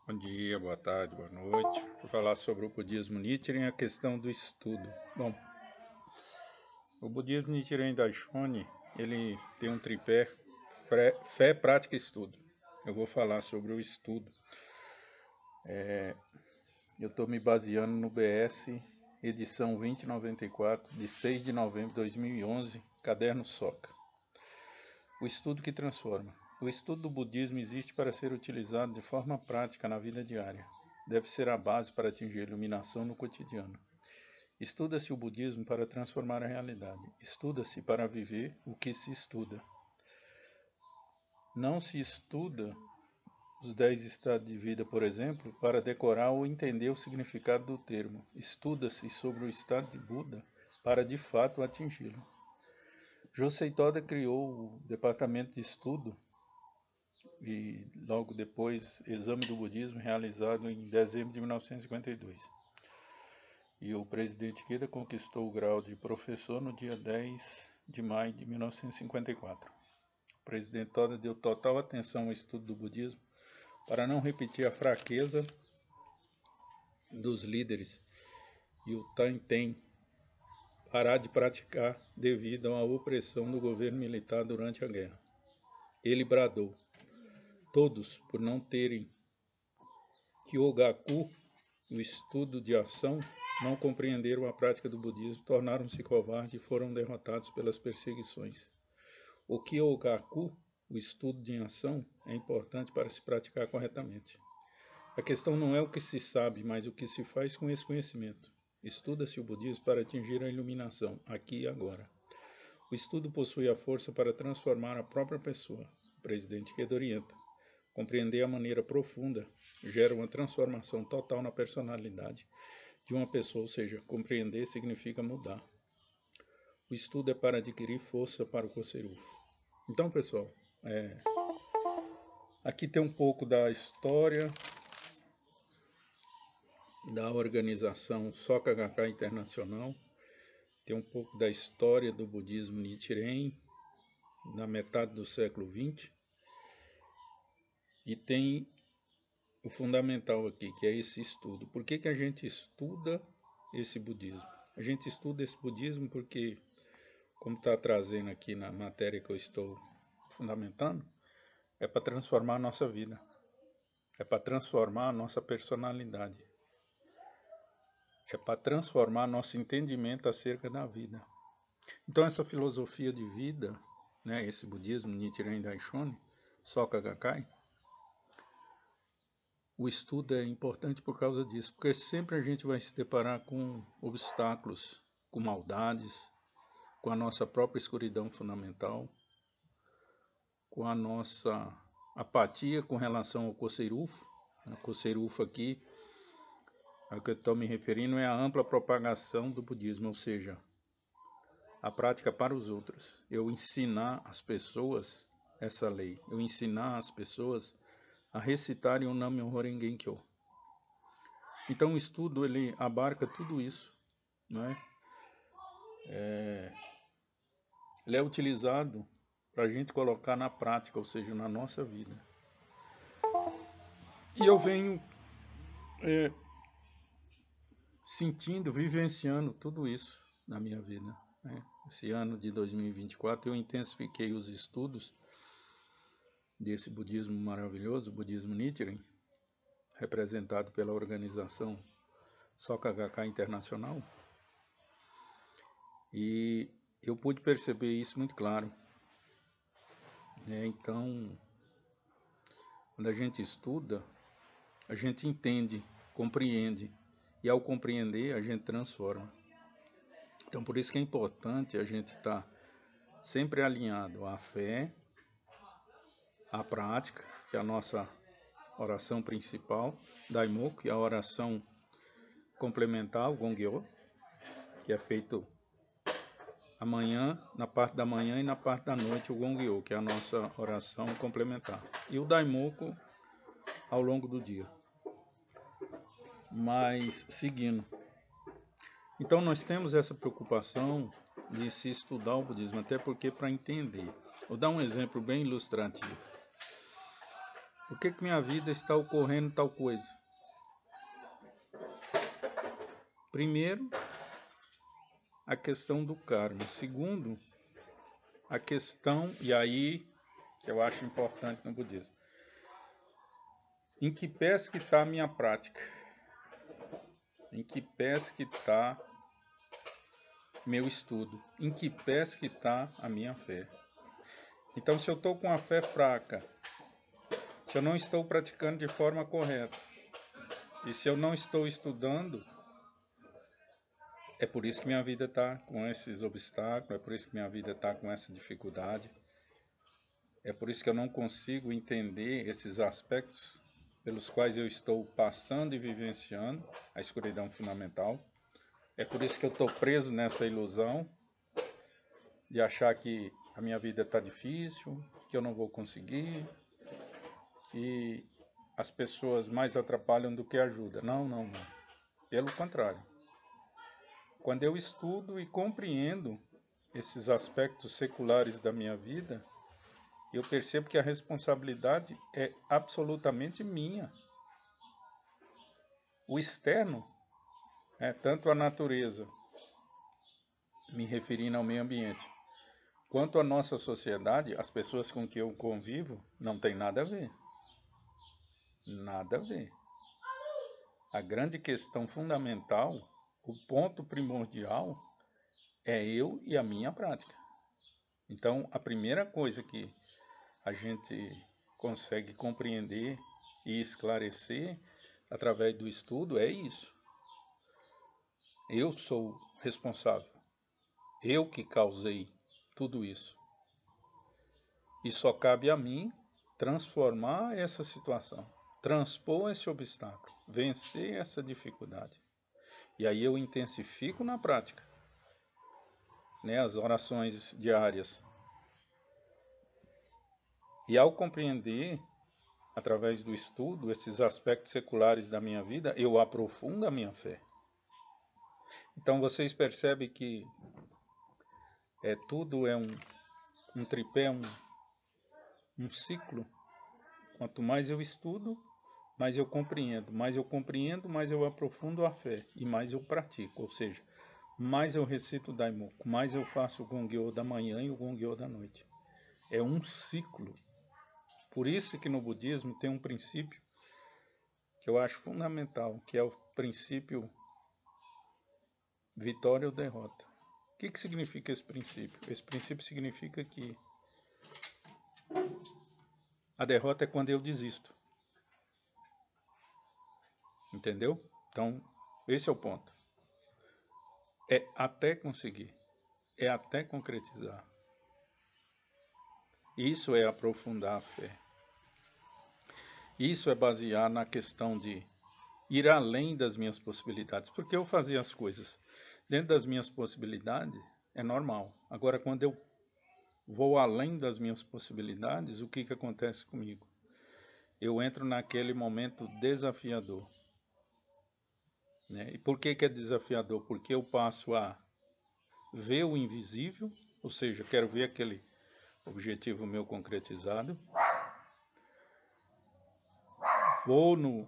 Bom dia, boa tarde, boa noite. Vou falar sobre o budismo Nichiren e a questão do estudo. Bom, o budismo Nichiren Daishonin, ele tem um tripé fé, prática e estudo. Eu vou falar sobre o estudo. Eu estou me baseando no BS, edição 2094, de 6 de novembro de 2011, caderno Soka. O estudo que transforma. O estudo do budismo existe para ser utilizado de forma prática na vida diária. Deve ser a base para atingir a iluminação no cotidiano. Estuda-se o budismo para transformar a realidade. Estuda-se para viver o que se estuda. Não se estuda os 10 estados de vida, por exemplo, para decorar ou entender o significado do termo. Estuda-se sobre o estado de Buda para de fato atingi-lo. Josei Toda criou o departamento de estudo e logo depois Exame do Budismo, realizado em dezembro de 1952. E o presidente Ikeda conquistou o grau de professor no dia 10 de maio de 1954. O presidente Toda deu total atenção ao estudo do budismo para não repetir a fraqueza dos líderes e o Tanten parar de praticar devido à opressão do governo militar durante a guerra. Ele bradou: todos, por não terem Kyogaku, o estudo de ação, não compreenderam a prática do budismo, tornaram-se covardes e foram derrotados pelas perseguições. O Kyogaku, o estudo de ação, é importante para se praticar corretamente. A questão não é o que se sabe, mas o que se faz com esse conhecimento. Estuda-se o budismo para atingir a iluminação, aqui e agora. O estudo possui a força para transformar a própria pessoa. O presidente Ikeda orienta. Compreender a maneira profunda gera uma transformação total na personalidade de uma pessoa, ou seja, compreender significa mudar. O estudo é para adquirir força para o Koserufo. Então, pessoal, aqui tem um pouco da história da organização Soka Gakkai Internacional, tem um pouco da história do budismo Nichiren, na metade do século XX, e tem o fundamental aqui, que é esse estudo. Por que a gente estuda esse budismo? A gente estuda esse budismo porque, como está trazendo aqui na matéria que eu estou fundamentando, é para transformar a nossa vida, é para transformar a nossa personalidade, é para transformar nosso entendimento acerca da vida. Então essa filosofia de vida, né, esse budismo Nichiren Daishonin, Soka Gakkai, o estudo é importante por causa disso, porque sempre a gente vai se deparar com obstáculos, com maldades, com a nossa própria escuridão fundamental, com a nossa apatia com relação ao Koserufo. O Koserufo aqui, a que eu estou me referindo, é a ampla propagação do budismo, ou seja, a prática para os outros. Eu ensinar as pessoas essa lei, eu ensinar as pessoas a recitarem o Nam-myoho Renge-kyo. Então o estudo ele abarca tudo isso, né? Ele é utilizado para a gente colocar na prática, ou seja, na nossa vida. E eu venho sentindo, vivenciando tudo isso na minha vida, né? Esse ano de 2024 eu intensifiquei os estudos desse budismo maravilhoso, o budismo Nichiren, representado pela organização Soka Gakkai Internacional, e eu pude perceber isso muito claro. Então, quando a gente estuda, a gente entende, compreende, e ao compreender a gente transforma. Então, por isso que é importante a gente estar sempre alinhado à fé, à prática, que é a nossa oração principal, Daimoku, e a oração complementar, o Gongyo, que é feito amanhã, na parte da manhã e na parte da noite, o Gongyo, que é a nossa oração complementar. E o Daimoku ao longo do dia. Mas, seguindo. Então, nós temos essa preocupação de se estudar o budismo, até porque para entender. Vou dar um exemplo bem ilustrativo. Por que minha vida está ocorrendo tal coisa? Primeiro, a questão do karma. Segundo, a questão, e aí que eu acho importante no budismo, em que pés que está a minha prática? Em que pés que está meu estudo? Em que pés que está a minha fé? Então, se eu estou com a fé fraca, se eu não estou praticando de forma correta, e se eu não estou estudando, é por isso que minha vida está com esses obstáculos, é por isso que minha vida está com essa dificuldade, é por isso que eu não consigo entender esses aspectos pelos quais eu estou passando e vivenciando a escuridão fundamental. É por isso que eu estou preso nessa ilusão de achar que a minha vida está difícil, que eu não vou conseguir, que as pessoas mais atrapalham do que ajudam. Não, não, não. Pelo contrário. Quando eu estudo e compreendo esses aspectos seculares da minha vida, eu percebo que a responsabilidade é absolutamente minha. O externo, tanto a natureza, me referindo ao meio ambiente, quanto a nossa sociedade, as pessoas com que eu convivo, não tem nada a ver. Nada a ver. A grande questão fundamental, o ponto primordial, é eu e a minha prática. Então, a primeira coisa que a gente consegue compreender e esclarecer através do estudo é isso. Eu sou responsável. Eu que causei tudo isso. E só cabe a mim transformar essa situação, transpor esse obstáculo, vencer essa dificuldade. E aí eu intensifico na prática, as orações diárias. E ao compreender, através do estudo, esses aspectos seculares da minha vida, eu aprofundo a minha fé. Então vocês percebem que tudo é um tripé, um ciclo. Quanto mais eu estudo, mais eu compreendo. Mais eu aprofundo a fé e mais eu pratico. Ou seja, mais eu recito o Daimoku, mais eu faço o Gongyo da manhã e o Gongyo da noite. É um ciclo. Por isso que no budismo tem um princípio que eu acho fundamental, que é o princípio vitória ou derrota. O que significa esse princípio? Esse princípio significa que a derrota é quando eu desisto. Entendeu? Então, esse é o ponto. É até conseguir. É até concretizar. Isso é aprofundar a fé. Isso é basear na questão de ir além das minhas possibilidades. Porque eu fazia as coisas dentro das minhas possibilidades é normal. Agora, quando eu vou além das minhas possibilidades, o que acontece comigo? Eu entro naquele momento desafiador. E por que é desafiador? Porque eu passo a ver o invisível, ou seja, quero ver aquele objetivo meu concretizado. Vou no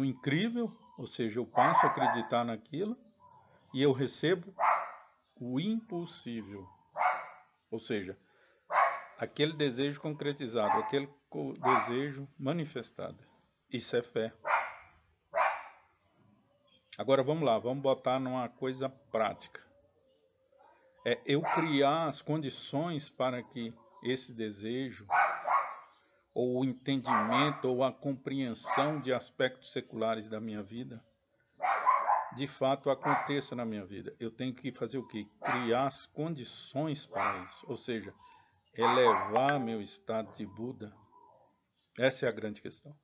incrível, ou seja, eu passo a acreditar naquilo e eu recebo o impossível, ou seja, aquele desejo concretizado, aquele desejo manifestado. Isso é fé. Agora vamos lá, vamos botar numa coisa prática. É eu criar as condições para que esse desejo, ou o entendimento, ou a compreensão de aspectos seculares da minha vida, de fato aconteça na minha vida. Eu tenho que fazer o quê? Criar as condições para isso. Ou seja, elevar meu estado de Buda. Essa é a grande questão.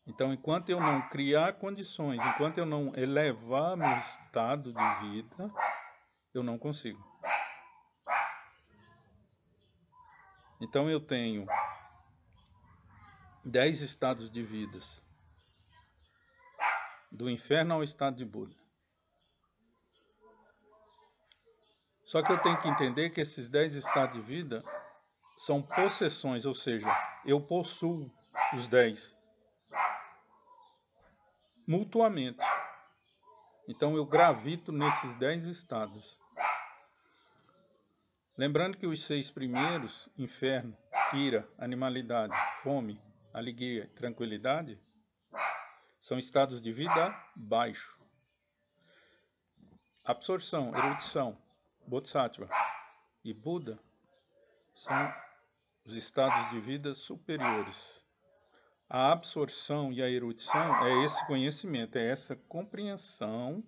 Então, enquanto eu não criar condições, enquanto eu não elevar meu estado de vida, eu não consigo. Então, eu tenho 10 estados de vidas. Do inferno ao estado de Buda. Só que eu tenho que entender que esses 10 estados de vida são possessões, ou seja, eu possuo os 10 mutuamente. Então eu gravito nesses 10 estados. Lembrando que os 6 primeiros, inferno, ira, animalidade, fome, alegria e tranquilidade, são estados de vida baixo. Absorção, erudição, Bodhisattva e Buda são os estados de vida superiores. A absorção e a erudição é esse conhecimento, é essa compreensão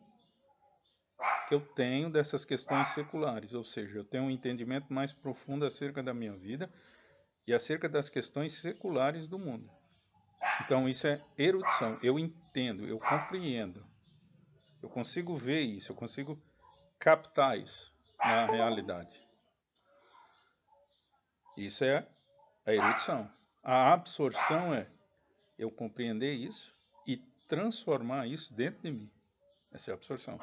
que eu tenho dessas questões seculares, ou seja, eu tenho um entendimento mais profundo acerca da minha vida e acerca das questões seculares do mundo. Então isso é erudição, eu entendo, eu compreendo, eu consigo ver isso, eu consigo captar isso na realidade. Isso é a erudição. A absorção é eu compreender isso e transformar isso dentro de mim. Essa é a absorção.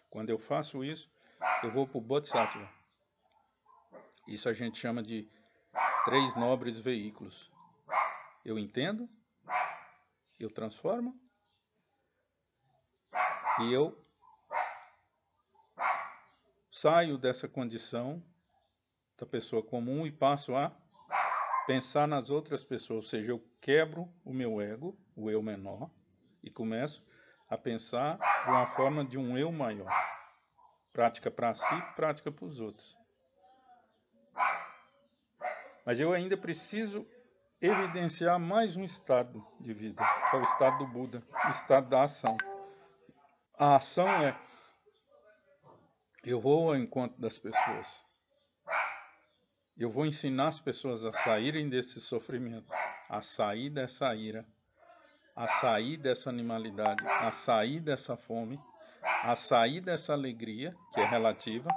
Quando eu faço isso, eu vou para o Bodhisattva. Isso a gente chama de 3 nobres veículos. Eu entendo, eu transformo e eu saio dessa condição da pessoa comum e passo a pensar nas outras pessoas. Ou seja, eu quebro o meu ego, o eu menor, e começo a pensar de uma forma de um eu maior. Prática para si, prática para os outros. Mas eu ainda preciso evidenciar mais um estado de vida, que é o estado do Buda, o estado da ação. A ação é, eu vou ao encontro das pessoas. Eu vou ensinar as pessoas a saírem desse sofrimento, a sair dessa ira, a sair dessa animalidade, a sair dessa fome, a sair dessa alegria, que é relativa,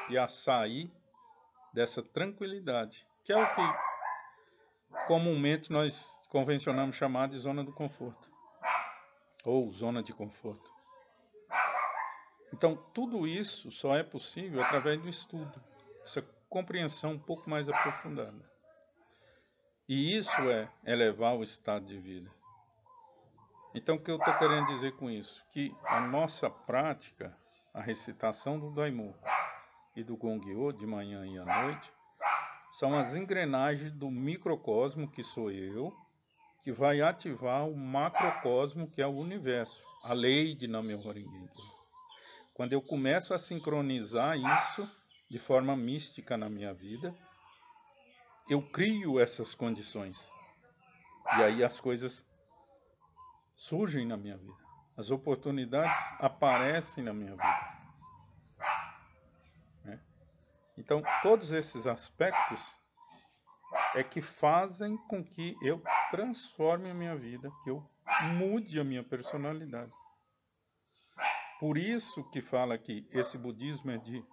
e a sair dessa tranquilidade, que é o que comumente nós convencionamos chamar de zona do conforto, ou zona de conforto. Então, tudo isso só é possível através do estudo, essa compreensão um pouco mais aprofundada. E isso é elevar o estado de vida. Então, o que eu estou querendo dizer com isso? Que a nossa prática, a recitação do Daimoku e do Gongyo de manhã e à noite, são as engrenagens do microcosmo, que sou eu, que vai ativar o macrocosmo, que é o universo, a lei de Nam-myoho Renge-kyo. Quando eu começo a sincronizar isso de forma mística na minha vida, eu crio essas condições. E aí as coisas surgem na minha vida. As oportunidades aparecem na minha vida. Né? Então, todos esses aspectos é que fazem com que eu transforme a minha vida, que eu mude a minha personalidade. Por isso que fala que esse budismo é de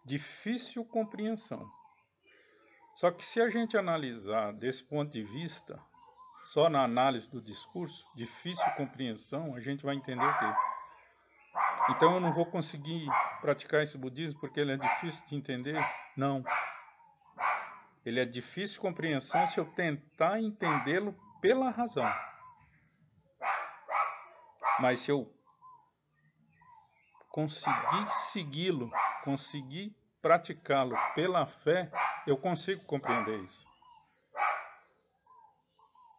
difícil compreensão. Só que se a gente analisar desse ponto de vista, só na análise do discurso, difícil compreensão, a gente vai entender o quê? Então eu não vou conseguir praticar esse budismo porque ele é difícil de entender? Não. Ele é difícil de compreensão se eu tentar entendê-lo pela razão. Mas se eu conseguir segui-lo, conseguir praticá-lo pela fé, eu consigo compreender isso.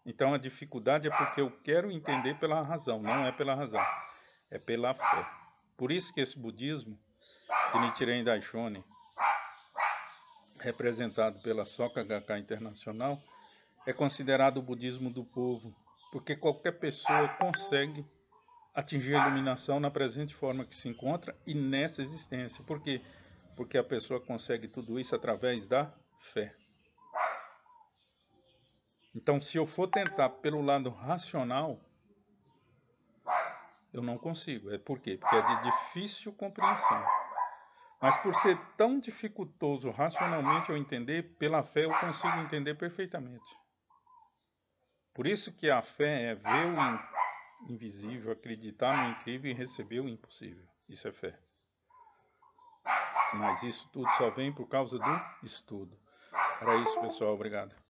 Então a dificuldade é porque eu quero entender pela razão, não é pela razão, é pela fé. Por isso que esse budismo de Nichiren Daishonin, representado pela Soka Gakkai Internacional, é considerado o budismo do povo, porque qualquer pessoa consegue atingir a iluminação na presente forma que se encontra e nessa existência. Por quê? Porque a pessoa consegue tudo isso através da fé. Então, se eu for tentar pelo lado racional, eu não consigo. Por quê? Porque é de difícil compreensão. Mas por ser tão dificultoso racionalmente eu entender, pela fé eu consigo entender perfeitamente. Por isso que a fé é ver o invisível, acreditar no incrível e receber o impossível. Isso é fé. Mas isso tudo só vem por causa do estudo. Era isso, pessoal. Obrigado.